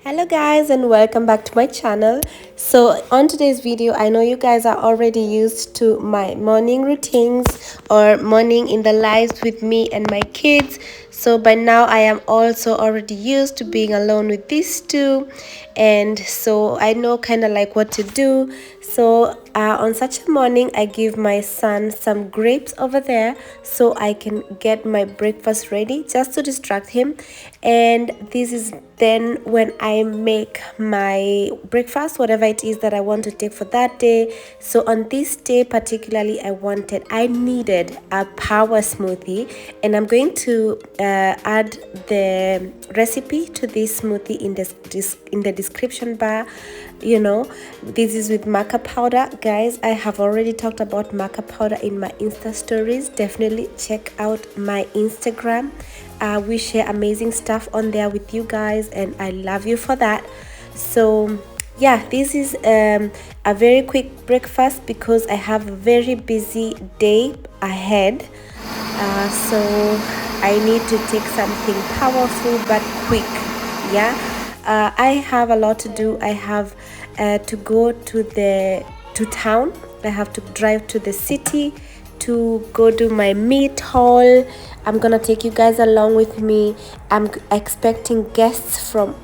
Hello guys, and welcome back to my channel. So on today's video, I know you guys are already used to my morning routines or morning in the lives with me and my kids. So by now I am also already used to being alone with these two, and so I know kind of like what to do. So on such a morning, I give my son some grapes over there so I can get my breakfast ready just to distract him. And this is then when I make my breakfast, whatever it is that I want to take for that day. So on this day particularly, I needed a power smoothie, and I'm going to add the recipe to this smoothie in the description bar. You know, this is with Maca Powder. Guys, I have already talked about Maca Powder in my Insta stories. Definitely check out my Instagram. We share amazing stuff on there with you guys, and I love you for that. So yeah, this is a very quick breakfast because I have a very busy day ahead. So I need to take something powerful but quick. Yeah, I have a lot to do. I have to go to town. I have to drive to the city to go do my meat haul. I'm gonna take you guys along with me. I'm expecting guests from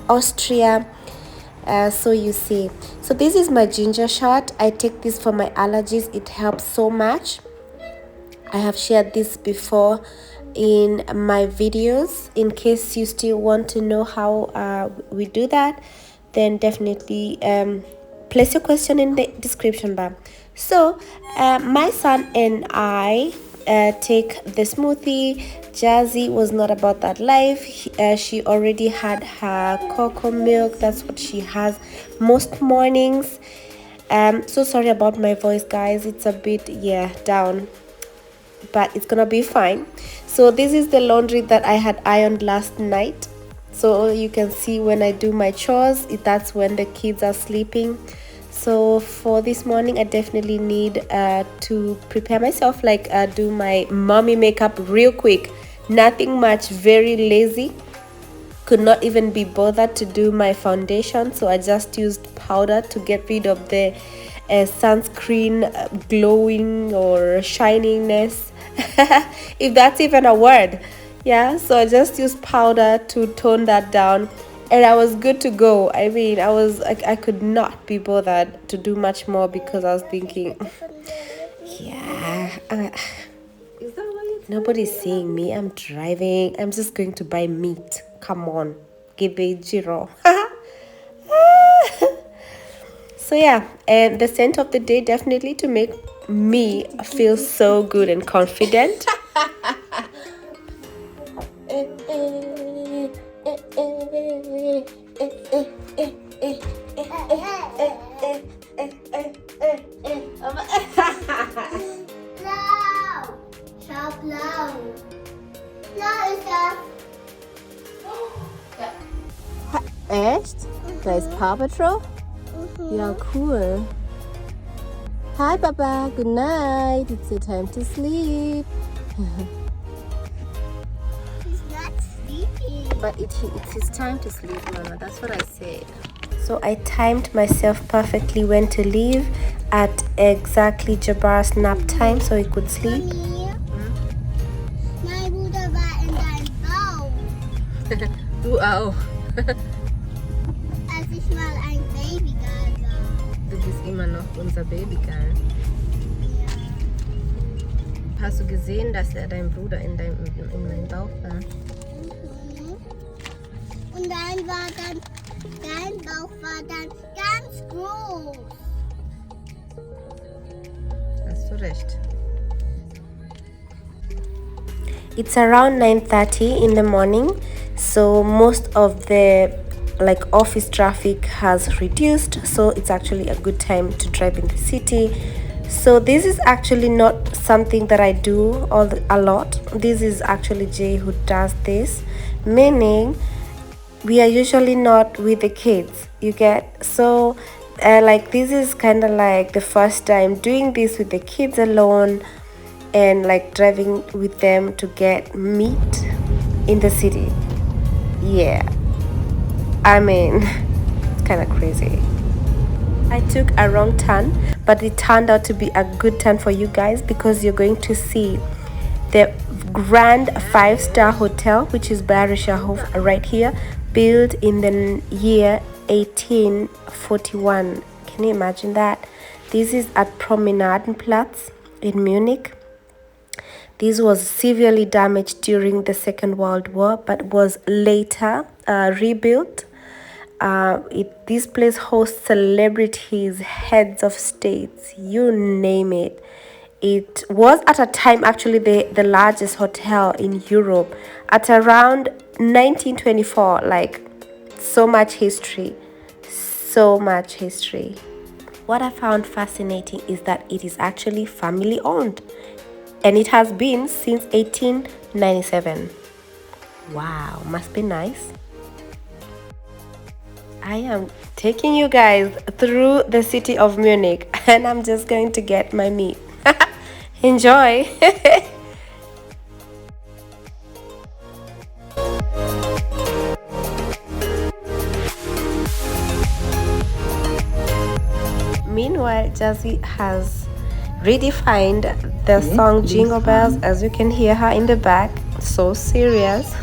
Austria. So you see, so this is my ginger shot. I take this for my allergies. It helps so much. I have shared this before in my videos. In case you still want to know how we do that, then definitely place your question in the description bar. So my son and I take the smoothie. Jazzy was not about that life. She already had her cocoa milk. That's what she has most mornings. So sorry about my voice, guys. It's a bit down, but it's gonna be fine. So this is the laundry that I had ironed last night. So you can see when I do my chores, that's when the kids are sleeping. So for this morning, I definitely need to prepare myself, like do my mommy makeup real quick. Nothing much, very lazy. Could not even be bothered to do my foundation, so I just used powder to get rid of the sunscreen glowing or shininess, if that's even a word. Yeah, so I just used powder to tone that down, and I was good to go. I mean, I could not be bothered to do much more because I was thinking, nobody's seeing me. I'm driving. I'm just going to buy meat. Come on, give a giro. So yeah, and the scent of the day definitely to make me feel so good and confident. Echt? Da ist Paw Patrol? Ja, cool. Hi, Papa. Good night. It's your time to sleep. He's not sleeping. But it's his time to sleep, Mama. That's what I said. So I timed myself perfectly when to leave at exactly Jabbar's nap time so he could sleep. Mami, mein Bruder war in deinem Bauch. Du auch. Als ich mal ein Babygirl war. Du bist immer noch unser Babygirl. Ja. Hast du gesehen, dass dein Bruder in deinem Bauch war? Mhm. Und dein Bauch war dann ganz groß. Hast It's around 9:30 in the morning, so most of the like office traffic has reduced, so it's actually a good time to drive in the city. So this is actually not something that I do a lot. This is actually Jay who does this, meaning we are usually not with the kids, you get. So like this is kind of like the first time doing this with the kids alone, and like driving with them to get meat in the city. Yeah, I mean, it's kind of crazy. I took a wrong turn, but it turned out to be a good turn for you guys, because you're going to see the grand 5-star hotel, which is Bayerischer right here, built in the year 1841. Can you imagine that? This is at Promenadenplatz in Munich. This was severely damaged during the Second World War, but was later rebuilt. This place hosts celebrities, heads of states, you name it. It was at a time actually the largest hotel in Europe at around 1924. Like, so much history, so much history. What I found fascinating is that it is actually family owned, and it has been since 1897. Wow, must be nice. I am taking you guys through the city of Munich, and I'm just going to get my meat. Enjoy. Meanwhile, Jazzy has redefined the song Jingle Bells, as you can hear her in the back. So serious.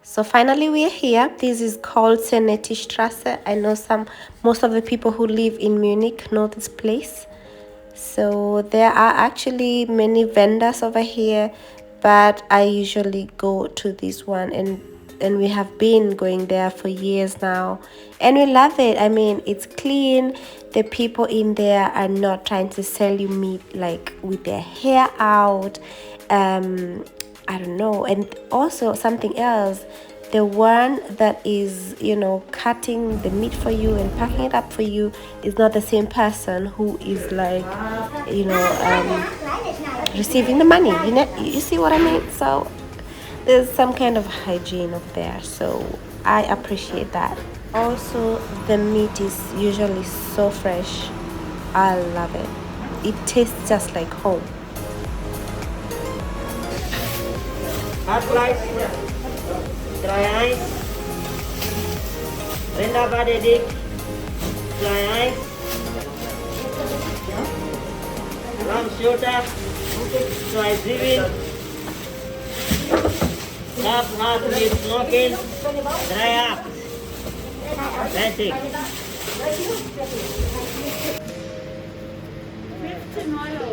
So finally we are here. This is called Senetistrasse. I know most of the people who live in Munich know this place. So there are actually many vendors over here, but I usually go to this one, and we have been going there for years now, and we love it. I mean, it's clean. The people in there are not trying to sell you meat like with their hair out. I don't know. And also something else, the one that is, you know, cutting the meat for you and packing it up for you is not the same person who is like, you know, receiving the money. You see what I mean? So there's some kind of hygiene up there, so I appreciate that. Also, the meat is usually so fresh. I love it. It tastes just like home. Hot rice, dry ice, Brenda Badedik, dry ice, rum soda, dry zwiebeln, half meat smoking, dry up. That's it. 15 Euro.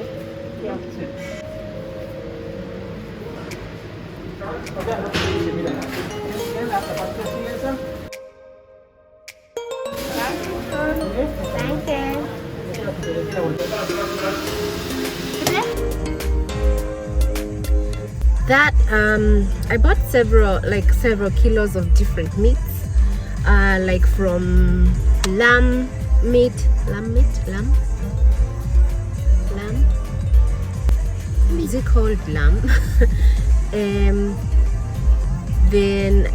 That I bought several kilos of different meats, like from lamb meat. Is it called lamb? Then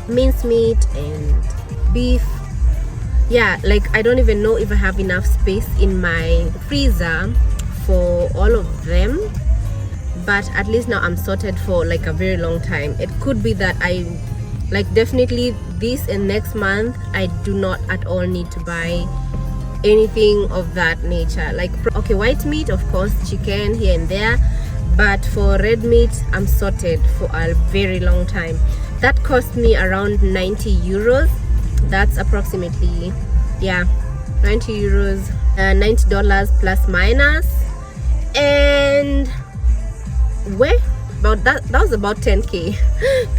minced meat and beef. Yeah, like I don't even know if I have enough space in my freezer for all of them, but at least now I'm sorted for like a very long time. It could be that I like definitely this and next month I do not at all need to buy anything of that nature. Like, okay, white meat, of course, chicken here and there, but for red meat I'm sorted for a very long time. That cost me around 90 euros. That's approximately, yeah, 90 euros, $90 plus minus. And where About that was about 10k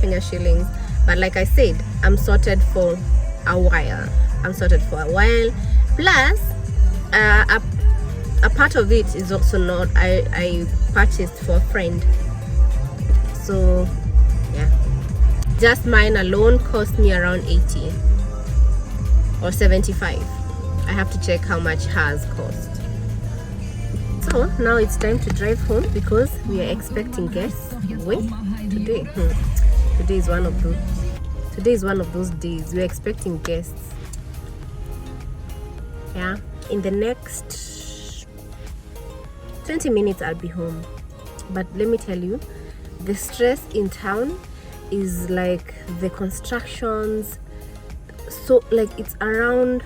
Kenya shillings. But like I said, I'm sorted for a while. Plus a part of it is also not I purchased for a friend. So yeah, just mine alone cost me around 80 or 75. I have to check how much hers cost. So now it's time to drive home because we are expecting guests. Wait, today is one of those days we're expecting guests. Yeah, in the next 20 minutes I'll be home. But let me tell you, the stress in town is like the constructions. So like it's around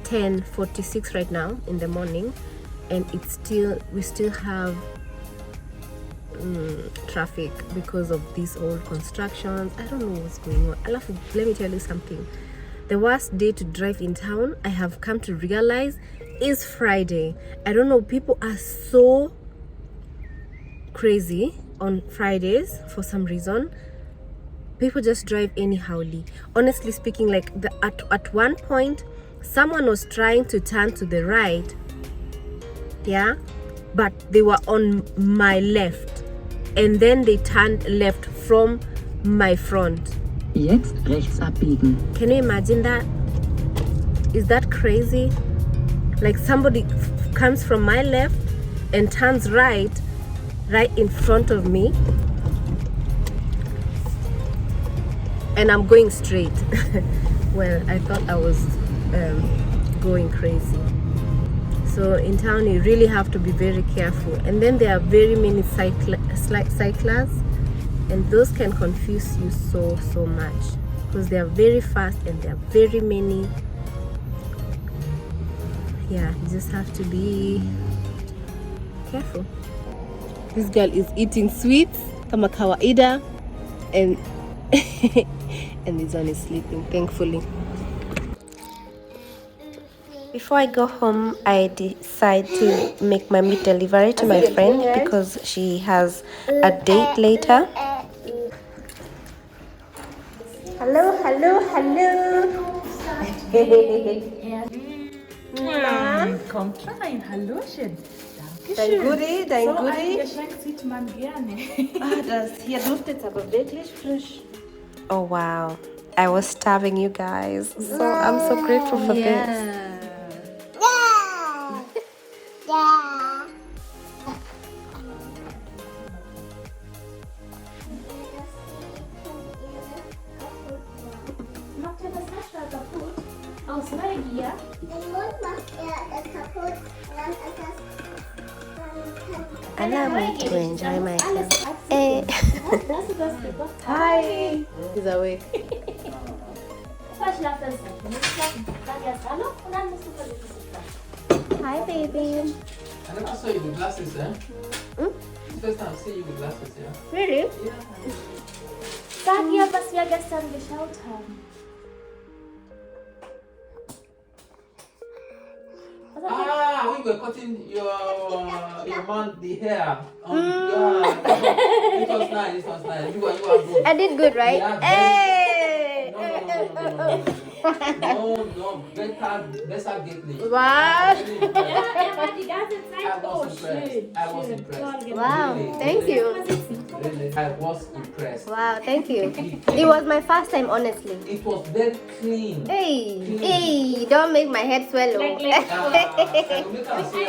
10:46 right now in the morning, and we still have traffic because of these old constructions. I don't know what's going on. Let me tell you something. The worst day to drive in town, I have come to realize, is Friday. I don't know, people are so crazy on Fridays for some reason. People just drive anyhowly. Honestly speaking, like at one point someone was trying to turn to the right, yeah, but they were on my left, and then they turned left from my front. Jetzt rechts abbiegen. Can you imagine that? Is that crazy? Like somebody comes from my left and turns right in front of me, and I'm going straight. Well, I thought I was going crazy. So in town you really have to be very careful. And then there are very many cyclists, and those can confuse you so much because they are very fast and there are very many. Yeah, you just have to be careful. This girl is eating sweets kama kawaida, and and this one is sleeping, thankfully. Before I go home, I decide to make my meat delivery to my friend because she has a date later. Hello. Kommt rein, Hallöchen. Dein Goodie. So ein Geschenk sieht man gerne. Das hier duftet aber wirklich frisch. Oh wow, I was starving, you guys. So I'm so grateful for this. Yeah. Macht ihr das Fenster kaputt? Aus Neugier? Den Mund macht er kaputt. Dann ist das. Allow me to enjoy my Alles Hey. Hast du das gebracht? Hi. He's awake. Verschlaf das nicht. Du musst schlafen. Sag erst Hallo und dann musst du versuchen zu schlafen. Hi, baby. I never saw you with glasses, eh? First time I see you with glasses, yeah? Really? Yeah. Sag ihr, was wir gestern geschaut haben. Ah, we were cutting your man the hair. Yeah, it was nice. You are good. I did good, right? Yeah, Hey! No, better get me. Wow. Ja, er war die ganze Zeit. I was impressed. Wow, Really, thank you. Really, I was impressed. Wow, thank you. It was my first time, honestly. It was very clean. Hey, don't make my head swallow. And we can see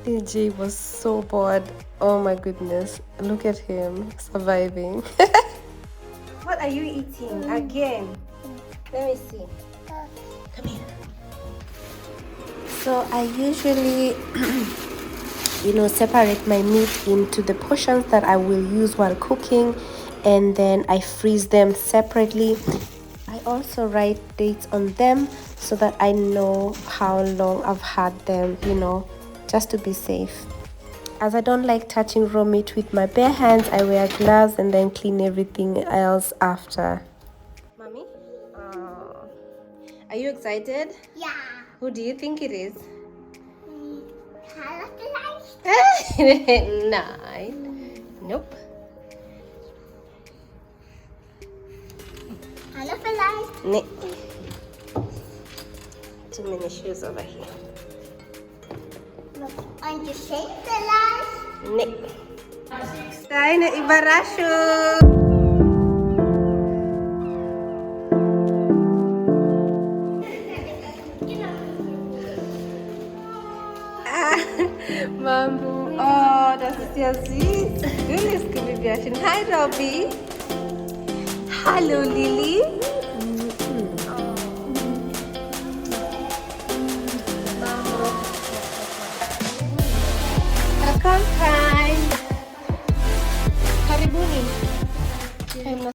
DJ was so bored. Oh my goodness. Look at him surviving. What are you eating again? Let me see. Come here. So I usually separate my meat into the portions that I will use while cooking, and then I freeze them separately. I also write dates on them so that I know how long I've had them, just to be safe. As I don't like touching raw meat with my bare hands, I wear gloves and then clean everything else after. Mommy, are you excited? Yeah. Who do you think it is? Hello. 9. Nope. Hallo vielleicht. Nee. Too many shoes over here. Ein Geschenk vielleicht. Nee. Deine Überraschung. Mambo. Oh, das ist ja süß. Schönes Gummibärchen. Hi, Robby. Hallo, Lili.